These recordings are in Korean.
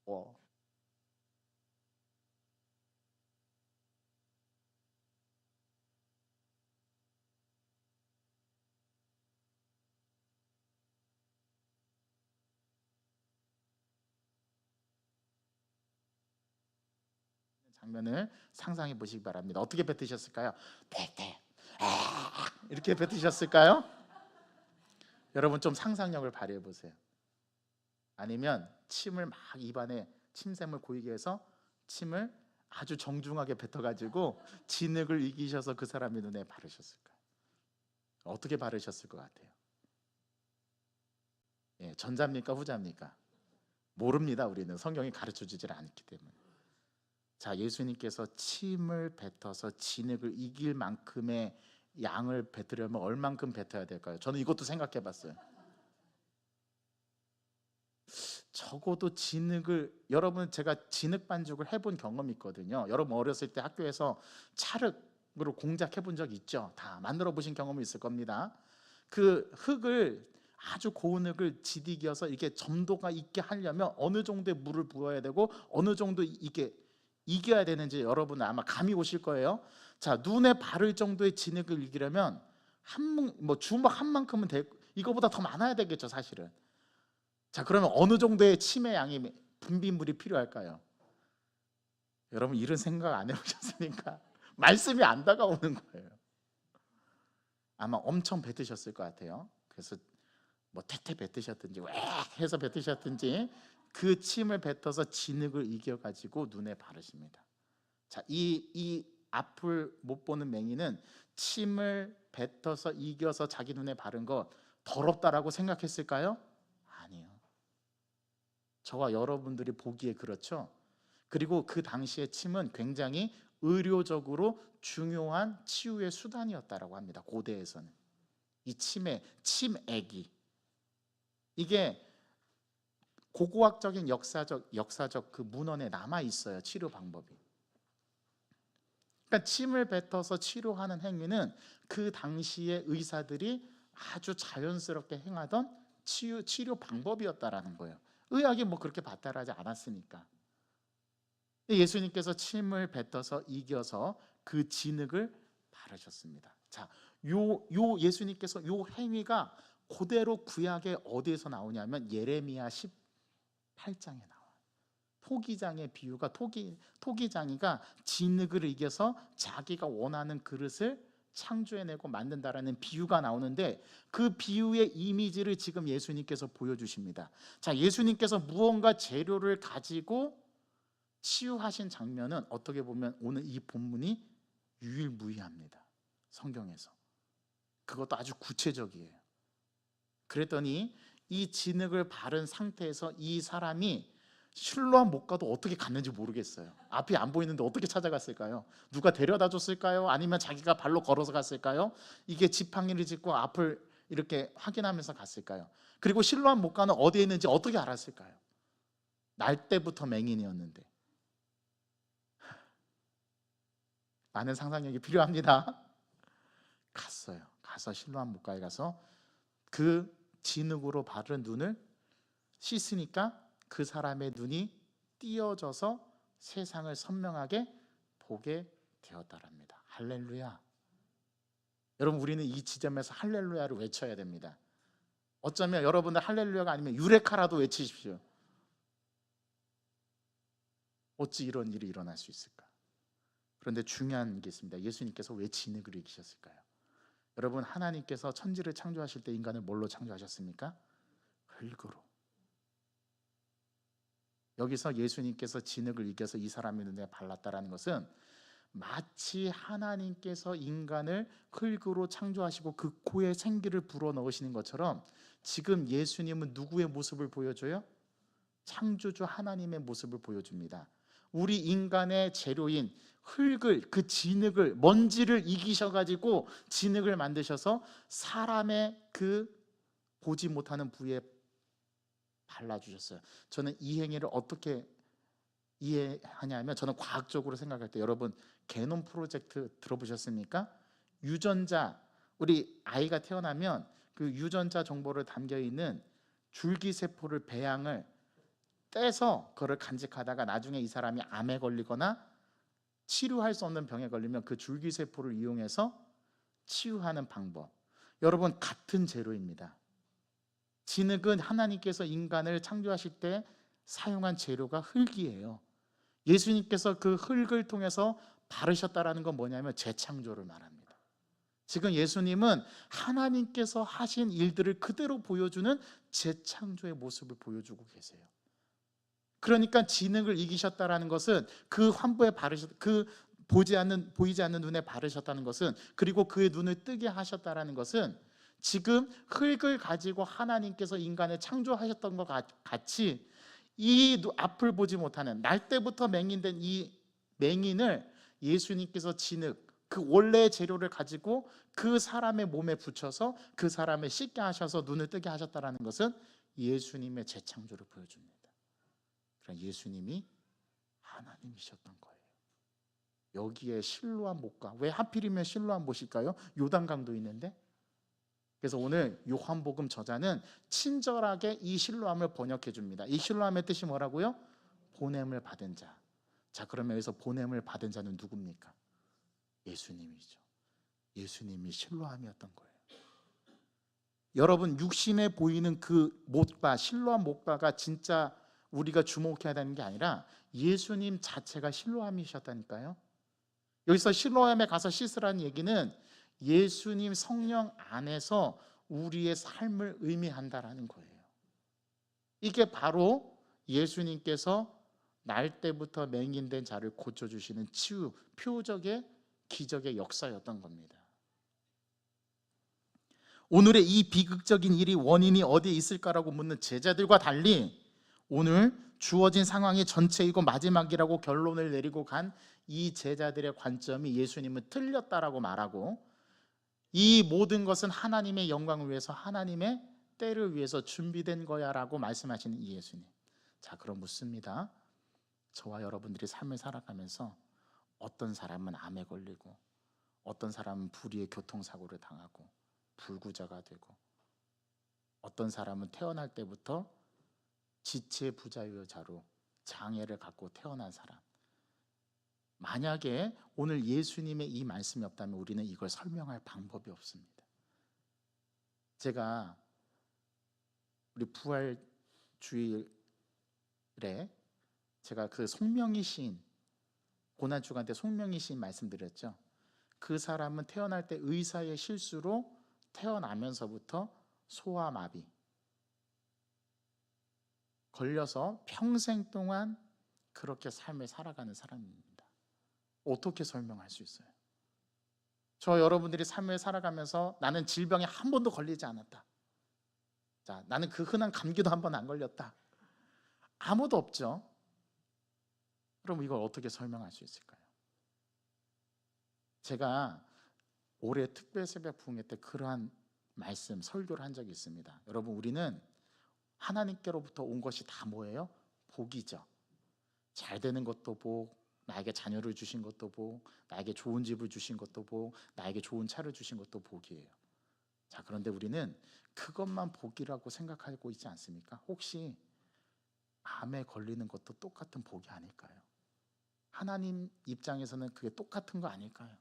어. 장면을 상상해 보시기 바랍니다. 어떻게 뱉으셨을까요? 뱉대. 이렇게 뱉으셨을까요? 여러분 좀 상상력을 발휘해 보세요. 아니면 침을 막 입안에 침샘을 고이게 해서 침을 아주 정중하게 뱉어가지고 진흙을 이기셔서 그 사람의 눈에 바르셨을까요? 어떻게 바르셨을 것 같아요? 예, 전자입니까 후자입니까? 모릅니다. 우리는 성경이 가르쳐 주질 않기 때문에. 자, 예수님께서 침을 뱉어서 진흙을 이길 만큼의 양을 뱉으려면 얼만큼 뱉어야 될까요? 저는 이것도 생각해 봤어요. 적어도 진흙을, 여러분 제가 진흙 반죽을 해본 경험이 있거든요. 여러분 어렸을 때 학교에서 찰흙으로 공작 해본 적 있죠? 다 만들어 보신 경험이 있을 겁니다. 그 흙을, 아주 고운 흙을 지디겨서 이렇게 점도가 있게 하려면 어느 정도의 물을 부어야 되고 어느 정도 이게 이겨야 되는지 여러분은 아마 감이 오실 거예요. 자, 눈에 바를 정도의 진흙을 이기려면 뭐 주먹 한 만큼은 이거보다 더 많아야 되겠죠 사실은. 자, 그러면 어느 정도의 침의 양이 분비물이 필요할까요? 여러분 이런 생각 안 해보셨습니까? 말씀이 안 다가오는 거예요. 아마 엄청 뱉으셨을 것 같아요. 그래서 뭐 태태 뱉으셨든지 왜 해서 뱉으셨든지 그 침을 뱉어서 진흙을 이겨가지고 눈에 바르십니다. 자, 이 앞을 못 보는 맹인은 침을 뱉어서 이겨서 자기 눈에 바른 거 더럽다라고 생각했을까요? 아니요. 저와 여러분들이 보기에 그렇죠. 그리고 그 당시의 침은 굉장히 의료적으로 중요한 치유의 수단이었다라고 합니다. 고대에서는 이 침액이 이게 고고학적인 역사적 그 문헌에 남아 있어요. 치료 방법이. 그러니까 침을 뱉어서 치료하는 행위는 그 당시의 의사들이 아주 자연스럽게 행하던 치료 방법이었다라는 거예요. 의학이 뭐 그렇게 발달하지 않았으니까. 예수님께서 침을 뱉어서 이겨서 그 진흙을 바르셨습니다. 자, 요 예수님께서 요 행위가 그대로 구약에 어디에서 나오냐면 예레미야 18장에 나와요. 토기장의 비유가 토기장이가 진흙을 이겨서 자기가 원하는 그릇을 창조해내고 만든다라는 비유가 나오는데 그 비유의 이미지를 지금 예수님께서 보여주십니다. 자, 예수님께서 무언가 재료를 가지고 치유하신 장면은 어떻게 보면 오늘 이 본문이 유일무이합니다. 성경에서. 그것도 아주 구체적이에요. 그랬더니 이 진흙을 바른 상태에서 이 사람이 실로암 못 가도 어떻게 갔는지 모르겠어요. 앞이 안 보이는데 어떻게 찾아갔을까요? 누가 데려다 줬을까요? 아니면 자기가 발로 걸어서 갔을까요? 이게 지팡이를 짚고 앞을 이렇게 확인하면서 갔을까요? 그리고 실로암 못 가는 어디에 있는지 어떻게 알았을까요? 날 때부터 맹인이었는데. 많은 상상력이 필요합니다. 갔어요. 가서 실로암 못가에 가서 그 진흙으로 바른 눈을 씻으니까 그 사람의 눈이 띄어져서 세상을 선명하게 보게 되었다랍니다. 할렐루야. 여러분 우리는 이 지점에서 할렐루야를 외쳐야 됩니다. 어쩌면 여러분들 할렐루야가 아니면 유레카라도 외치십시오. 어찌 이런 일이 일어날 수 있을까? 그런데 중요한 게 있습니다. 예수님께서 왜 진흙을 이기셨을까요? 여러분 하나님께서 천지를 창조하실 때 인간을 뭘로 창조하셨습니까? 흙으로. 여기서 예수님께서 진흙을 이겨서 이 사람의 눈에 발랐다라는 것은 마치 하나님께서 인간을 흙으로 창조하시고 그 코에 생기를 불어넣으시는 것처럼 지금 예수님은 누구의 모습을 보여줘요? 창조주 하나님의 모습을 보여줍니다. 우리 인간의 재료인 흙을, 그 진흙을, 먼지를 이기셔가지고 진흙을 만드셔서 사람의 그 보지 못하는 부위에 발라주셨어요. 저는 이 행위를 어떻게 이해하냐면 저는 과학적으로 생각할 때 여러분 게놈 프로젝트 들어보셨습니까? 유전자, 우리 아이가 태어나면 그 유전자 정보를 담겨 있는 줄기세포를 배양을 떼서 그걸 간직하다가 나중에 이 사람이 암에 걸리거나 치료할 수 없는 병에 걸리면 그 줄기세포를 이용해서 치유하는 방법. 여러분, 같은 재료입니다. 진흙은 하나님께서 인간을 창조하실 때 사용한 재료가 흙이에요. 예수님께서 그 흙을 통해서 바르셨다라는 건 뭐냐면 재창조를 말합니다. 지금 예수님은 하나님께서 하신 일들을 그대로 보여주는 재창조의 모습을 보여주고 계세요. 그러니까 진흙을 이기셨다라는 것은 그 환부에 그 보이지 않는 눈에 바르셨다는 것은, 그리고 그의 눈을 뜨게 하셨다라는 것은, 지금 흙을 가지고 하나님께서 인간을 창조하셨던 것 같이 이 앞을 보지 못하는 날 때부터 맹인된 이 맹인을 예수님께서 진흙, 그 원래의 재료를 가지고 그 사람의 몸에 붙여서 그 사람을 씻게 하셔서 눈을 뜨게 하셨다라는 것은 예수님의 재창조를 보여줍니다. 그러니까 예수님이 하나님이셨던 거예요. 여기에 실로암 못과, 왜 하필이면 실로암 못일까요? 요단강도 있는데. 그래서 오늘 요한복음 저자는 친절하게 이 실로암을 번역해 줍니다. 이 실로암의 뜻이 뭐라고요? 보냄을 받은 자. 자, 그러면 여기서 보냄을 받은 자는 누굽니까? 예수님이죠. 예수님이 실로암이었던 거예요. 여러분, 육신에 보이는 그 못과, 실로암 못과가 진짜 우리가 주목해야 되는 게 아니라 예수님 자체가 실로암이셨다니까요. 여기서 실로암에 가서 씻으라는 얘기는 예수님 성령 안에서 우리의 삶을 의미한다라는 거예요. 이게 바로 예수님께서 날 때부터 맹인된 자를 고쳐주시는 치유, 표적의 기적의 역사였던 겁니다. 오늘의 이 비극적인 일이 원인이 어디에 있을까라고 묻는 제자들과 달리 오늘 주어진 상황이 전체이고 마지막이라고 결론을 내리고 간 이 제자들의 관점이 예수님은 틀렸다라고 말하고, 이 모든 것은 하나님의 영광을 위해서, 하나님의 때를 위해서 준비된 거야 라고 말씀하시는 이 예수님. 자, 그럼 묻습니다. 저와 여러분들이 삶을 살아가면서 어떤 사람은 암에 걸리고, 어떤 사람은 불의의 교통사고를 당하고 불구자가 되고, 어떤 사람은 태어날 때부터 지체 부자유자로 장애를 갖고 태어난 사람. 만약에 오늘 예수님의 이 말씀이 없다면 우리는 이걸 설명할 방법이 없습니다. 제가 우리 부활주일에 제가 그 송명희 시인, 고난주간 때 송명희 시인 말씀드렸죠. 그 사람은 태어날 때 의사의 실수로 태어나면서부터 소아마비 걸려서 평생 동안 그렇게 삶을 살아가는 사람입니다. 어떻게 설명할 수 있어요? 저 여러분들이 삶을 살아가면서 나는 질병에 한 번도 걸리지 않았다. 자, 나는 그 흔한 감기도 한 번 안 걸렸다. 아무도 없죠. 그럼 이걸 어떻게 설명할 수 있을까요? 제가 올해 특별 새벽 부흥회 때 그러한 말씀, 설교를 한 적이 있습니다. 여러분, 우리는 하나님께로부터 온 것이 다 뭐예요? 복이죠. 잘 되는 것도 복, 나에게 자녀를 주신 것도 복, 나에게 좋은 집을 주신 것도 복, 나에게 좋은 차를 주신 것도 복이에요. 자, 그런데 우리는 그것만 복이라고 생각하고 있지 않습니까? 혹시 암에 걸리는 것도 똑같은 복이 아닐까요? 하나님 입장에서는 그게 똑같은 거 아닐까요?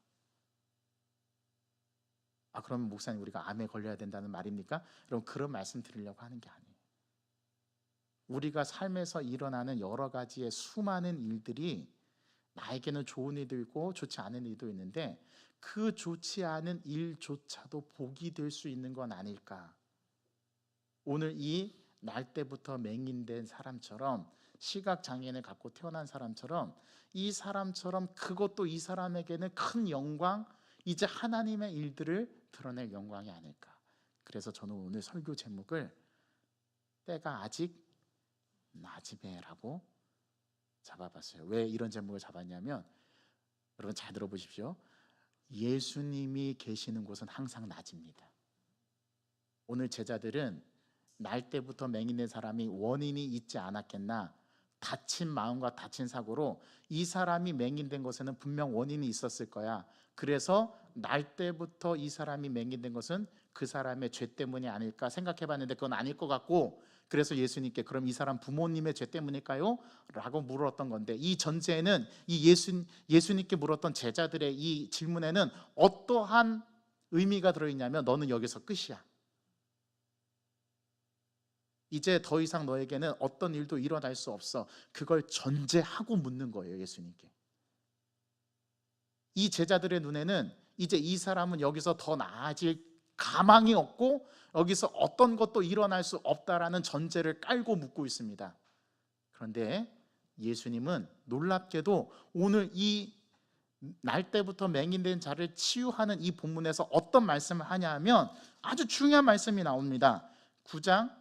아, 그러면 목사님, 우리가 암에 걸려야 된다는 말입니까? 여러분, 그런 말씀 드리려고 하는 게 아니에요. 우리가 삶에서 일어나는 여러 가지의 수많은 일들이 나에게는 좋은 일도 있고 좋지 않은 일도 있는데, 그 좋지 않은 일조차도 복이 될 수 있는 건 아닐까. 오늘 이 날 때부터 맹인된 사람처럼, 시각장애인을 갖고 태어난 사람처럼, 이 사람처럼 그것도 이 사람에게는 큰 영광, 이제 하나님의 일들을 드러낼 영광이 아닐까. 그래서 저는 오늘 설교 제목을 때가 아직 낮음에라고 잡아봤어요. 왜 이런 제목을 잡았냐면, 여러분 잘 들어보십시오. 예수님이 계시는 곳은 항상 낮입니다. 오늘 제자들은 날 때부터 맹인된 사람이 원인이 있지 않았겠나, 다친 마음과 다친 사고로 이 사람이 맹인된 것에는 분명 원인이 있었을 거야. 그래서 날 때부터 이 사람이 맹인된 것은 그 사람의 죄 때문이 아닐까 생각해봤는데 그건 아닐 것 같고, 그래서 예수님께 그럼 이 사람 부모님의 죄 때문일까요? 라고 물었던 건데, 이 전제에는 이 예수님께 물었던 제자들의 이 질문에는 어떠한 의미가 들어있냐면, 너는 여기서 끝이야. 이제 더 이상 너에게는 어떤 일도 일어날 수 없어. 그걸 전제하고 묻는 거예요, 예수님께. 이 제자들의 눈에는 이제 이 사람은 여기서 더 나아질 가망이 없고 여기서 어떤 것도 일어날 수 없다라는 전제를 깔고 묻고 있습니다. 그런데 예수님은 놀랍게도 오늘 이 날 때부터 맹인된 자를 치유하는 이 본문에서 어떤 말씀을 하냐 하면 아주 중요한 말씀이 나옵니다. 9장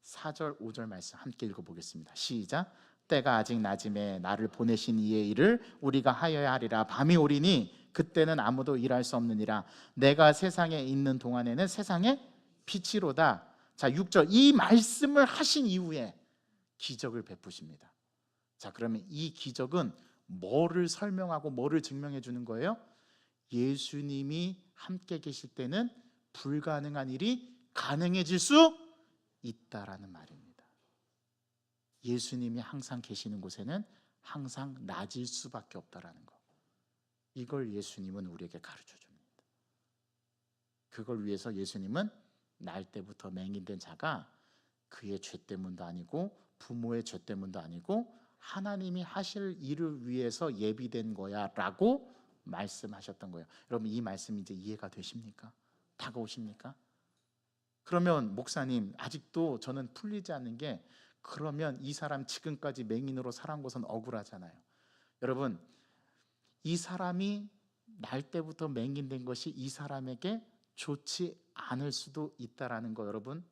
4절 5절 말씀 함께 읽어보겠습니다. 시작. 때가 아직 낮음에 나를 보내신 이의 일을 우리가 하여야 하리라. 밤이 오리니 그때는 아무도 일할 수 없느니라. 내가 세상에 있는 동안에는 세상의 빛이로다. 자, 6절. 이 말씀을 하신 이후에 기적을 베푸십니다. 자, 그러면 이 기적은 뭐를 설명하고 뭐를 증명해 주는 거예요? 예수님이 함께 계실 때는 불가능한 일이 가능해질 수 있다라는 말입니다. 예수님이 항상 계시는 곳에는 항상 낮을 수밖에 없다라는 거. 이걸 예수님은 우리에게 가르쳐 줍니다. 그걸 위해서 예수님은 날 때부터 맹인된 자가 그의 죄 때문도 아니고 부모의 죄 때문도 아니고 하나님이 하실 일을 위해서 예비된 거야 라고 말씀하셨던 거예요. 여러분, 이 말씀이 이제 이해가 되십니까? 다가오십니까? 그러면 목사님, 아직도 저는 풀리지 않는 게, 그러면 이 사람 지금까지 맹인으로 살아온 것은 억울하잖아요. 여러분, 이 사람이 날 때부터 맹인된 것이 이 사람에게 좋지 않을 수도 있다라는 거 여러분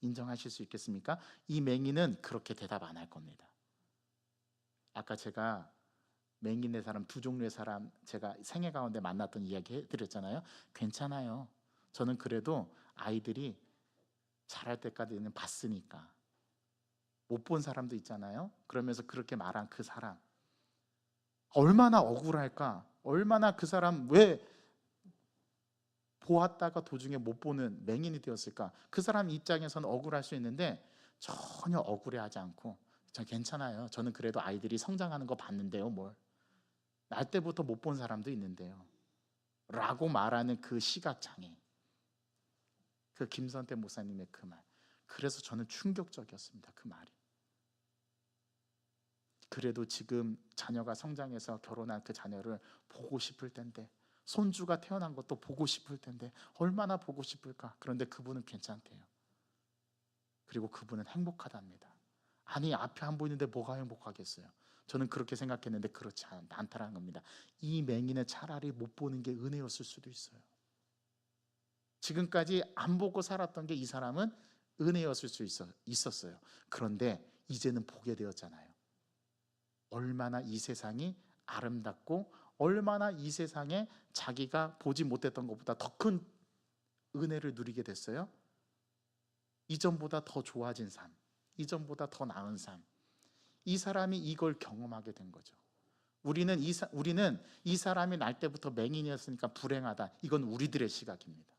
인정하실 수 있겠습니까? 이 맹인은 그렇게 대답 안 할 겁니다. 아까 제가 맹인의 사람, 두 종류의 사람 제가 생애 가운데 만났던 이야기 해드렸잖아요. 괜찮아요. 저는 그래도 아이들이 자랄 때까지는 봤으니까. 못 본 사람도 있잖아요. 그러면서 그렇게 말한 그 사람 얼마나 억울할까? 얼마나 그 사람 왜 보았다가 도중에 못 보는 맹인이 되었을까? 그 사람 입장에서는 억울할 수 있는데 전혀 억울해하지 않고, 저 괜찮아요. 저는 그래도 아이들이 성장하는 거 봤는데요. 뭘 날 때부터 못 본 사람도 있는데요 라고 말하는 그 시각장애, 그 김선태 목사님의 그 말, 그래서 저는 충격적이었습니다. 그 말이. 그래도 지금 자녀가 성장해서 결혼한 그 자녀를 보고 싶을 텐데, 손주가 태어난 것도 보고 싶을 텐데 얼마나 보고 싶을까? 그런데 그분은 괜찮대요. 그리고 그분은 행복하답니다. 아니, 앞에 안 보이는데 뭐가 행복하겠어요? 저는 그렇게 생각했는데 그렇지 않다라는 겁니다. 이 맹인은 차라리 못 보는 게 은혜였을 수도 있어요. 지금까지 안 보고 살았던 게 이 사람은 은혜였을 수 있었어요. 그런데 이제는 보게 되었잖아요. 얼마나 이 세상이 아름답고 얼마나 이 세상에 자기가 보지 못했던 것보다 더 큰 은혜를 누리게 됐어요. 이전보다 더 좋아진 삶, 이전보다 더 나은 삶. 이 사람이 이걸 경험하게 된 거죠. 우리는 이 사람이 날 때부터 맹인이었으니까 불행하다. 이건 우리들의 시각입니다.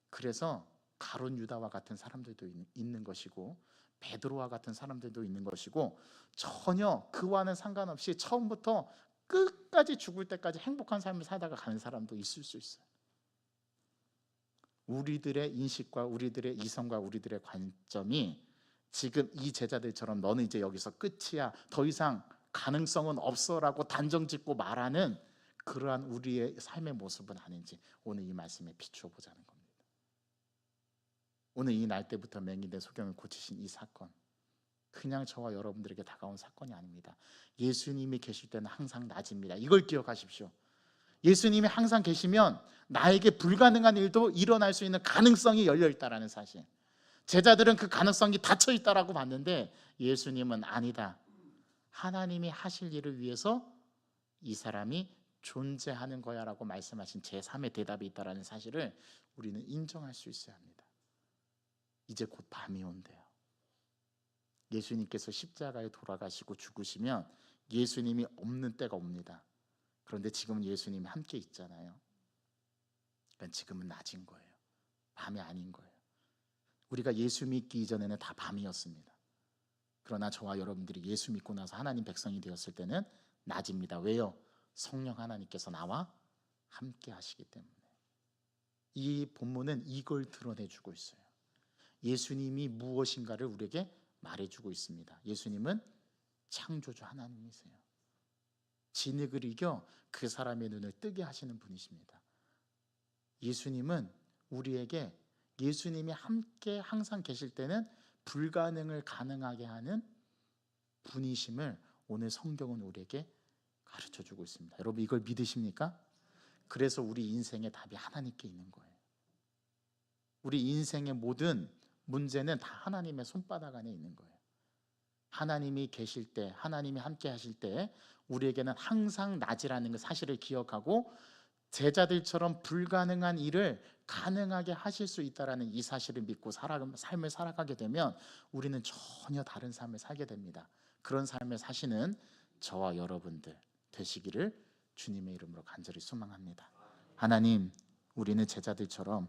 그래서 가룟 유다와 같은 사람들도 있는 것이고 베드로와 같은 사람들도 있는 것이고, 전혀 그와는 상관없이 처음부터 끝까지 죽을 때까지 행복한 삶을 살다가 가는 사람도 있을 수 있어요. 우리들의 인식과 우리들의 이성과 우리들의 관점이 지금 이 제자들처럼 너는 이제 여기서 끝이야, 더 이상 가능성은 없어라고 단정짓고 말하는 그러한 우리의 삶의 모습은 아닌지 오늘 이 말씀에 비추어 보자는 겁니다. 오늘 이 날 때부터 맹인된 소경을 고치신 이 사건, 그냥 저와 여러분들에게 다가온 사건이 아닙니다. 예수님이 계실 때는 항상 낮입니다. 이걸 기억하십시오. 예수님이 항상 계시면 나에게 불가능한 일도 일어날 수 있는 가능성이 열려 있다라는 사실. 제자들은 그 가능성이 닫혀 있다라고 봤는데 예수님은 아니다. 하나님이 하실 일을 위해서 이 사람이 존재하는 거야라고 말씀하신 제3의 대답이 있다라는 사실을 우리는 인정할 수 있어야 합니다. 이제 곧 밤이 온대요. 예수님께서 십자가에 돌아가시고 죽으시면 예수님이 없는 때가 옵니다. 그런데 지금은 예수님이 함께 있잖아요. 그러니까 지금은 낮인 거예요. 밤이 아닌 거예요. 우리가 예수 믿기 이전에는 다 밤이었습니다. 그러나 저와 여러분들이 예수 믿고 나서 하나님 백성이 되었을 때는 낮입니다. 왜요? 성령 하나님께서 나와 함께 하시기 때문에. 이 본문은 이걸 드러내주고 있어요. 예수님이 무엇인가를 우리에게 말해주고 있습니다. 예수님은 창조주 하나님이세요. 진흙을 이겨 그 사람의 눈을 뜨게 하시는 분이십니다. 예수님은 우리에게, 예수님이 함께 항상 계실 때는 불가능을 가능하게 하는 분이심을 오늘 성경은 우리에게 가르쳐주고 있습니다. 여러분, 이걸 믿으십니까? 그래서 우리 인생의 답이 하나님께 있는 거예요. 우리 인생의 모든 문제는 다 하나님의 손바닥 안에 있는 거예요. 하나님이 계실 때, 하나님이 함께 하실 때 우리에게는 항상 낮이라는 그 사실을 기억하고 제자들처럼 불가능한 일을 가능하게 하실 수 있다는 이 사실을 믿고 삶을 살아가게 되면 우리는 전혀 다른 삶을 살게 됩니다. 그런 삶을 사시는 저와 여러분들 되시기를 주님의 이름으로 간절히 소망합니다. 하나님, 우리는 제자들처럼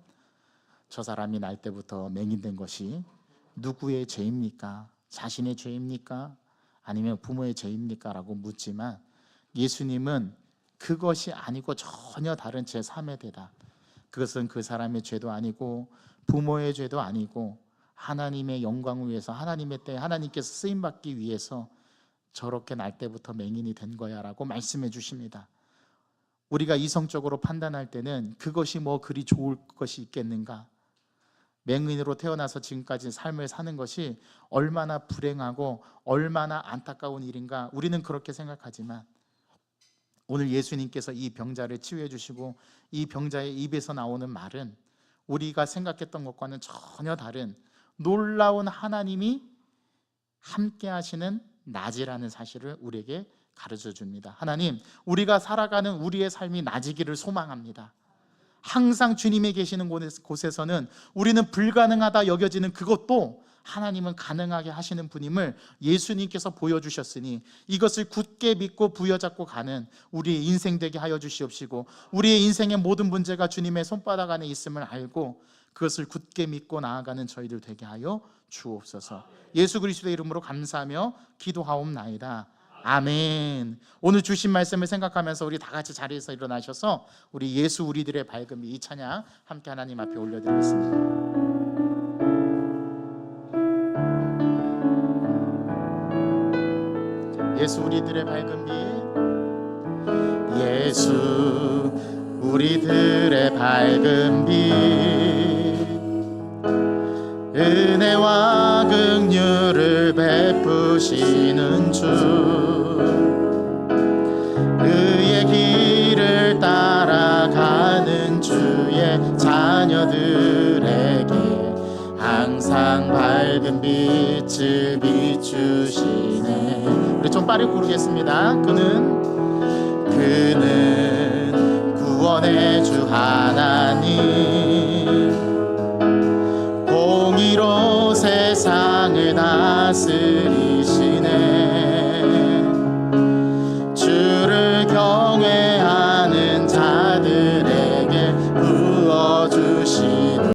저 사람이 날 때부터 맹인된 것이 누구의 죄입니까? 자신의 죄입니까? 아니면 부모의 죄입니까? 라고 묻지만 예수님은 그것이 아니고 전혀 다른 제3의 대답. 그것은 그 사람의 죄도 아니고 부모의 죄도 아니고 하나님의 영광을 위해서, 하나님의 때 하나님께서 쓰임받기 위해서 저렇게 날 때부터 맹인이 된 거야 라고 말씀해 주십니다. 우리가 이성적으로 판단할 때는 그것이 뭐 그리 좋을 것이 있겠는가? 맹인으로 태어나서 지금까지 삶을 사는 것이 얼마나 불행하고 얼마나 안타까운 일인가, 우리는 그렇게 생각하지만 오늘 예수님께서 이 병자를 치유해 주시고 이 병자의 입에서 나오는 말은 우리가 생각했던 것과는 전혀 다른 놀라운 하나님이 함께 하시는 낮이라는 사실을 우리에게 가르쳐 줍니다. 하나님, 우리가 살아가는 우리의 삶이 낮이기를 소망합니다. 항상 주님이 계시는 곳에서는 우리는 불가능하다 여겨지는 그것도 하나님은 가능하게 하시는 분임을 예수님께서 보여주셨으니 이것을 굳게 믿고 부여잡고 가는 우리의 인생 되게 하여 주시옵시고, 우리의 인생의 모든 문제가 주님의 손바닥 안에 있음을 알고 그것을 굳게 믿고 나아가는 저희들 되게 하여 주옵소서. 예수 그리스도의 이름으로 감사하며 기도하옵나이다. 아멘. 오늘 주신 말씀을 생각하면서 우리 다 같이 자리에서 일어나셔서 우리 예수 우리들의 밝음이 이 찬양 함께 하나님 앞에 올려드리겠습니다. 예수 우리들의 밝은 빛, 예수 우리들의 밝은 빛, 은혜와 긍휼을 베푸시는 주, 그의 길을 따라가는 주의 자녀들에게 항상 밝은 빛을 비추시네. 우리 좀 빠르게 부르겠습니다. 그는 구원의 주 하나님, 공의로 세상을 다스리